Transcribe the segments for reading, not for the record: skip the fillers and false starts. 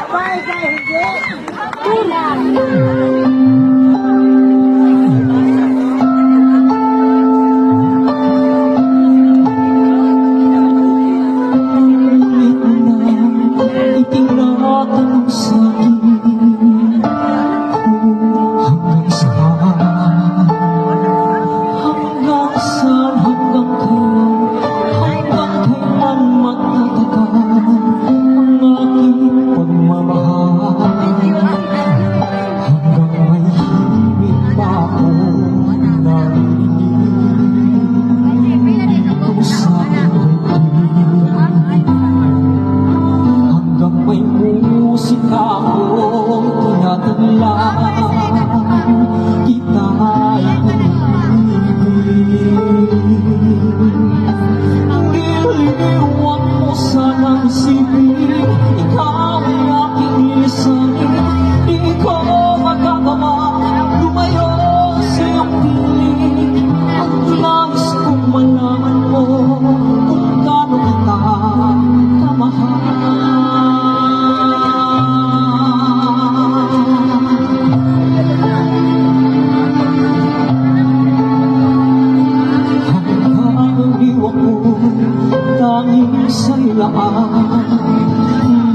Sabay sa hindi. Tulang.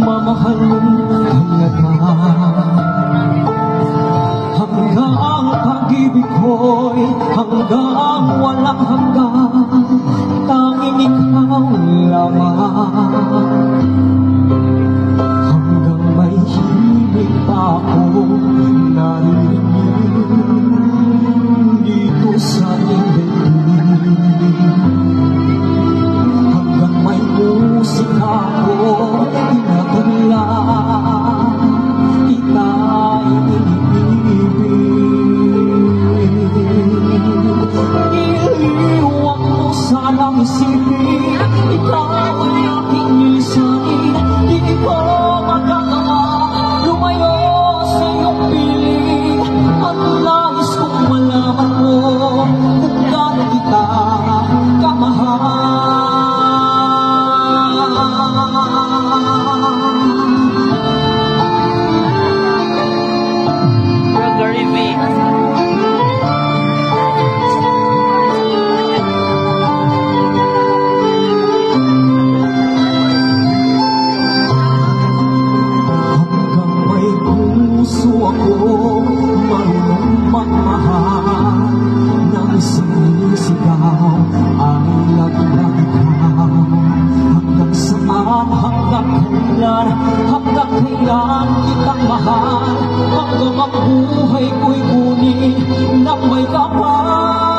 Mamahalin talaga hanggang pag-ibig ko'y hanggang walang hanggan, tanging ikaw lamang. Hanggang may himig pa ako narinig dito sa daigdig, hanggang may musika ko tinatala, kita'y iniibig. Iliwag mo sanang isipin, ikaw ay aking nilisanin, di ko magagawa lumayo sa iyong piling. At nais kong malaman mo kung gaano kita kamahal. Hanggang kailan kitang mahal, hanggang ang buhay ko'y kunin ng may kapal.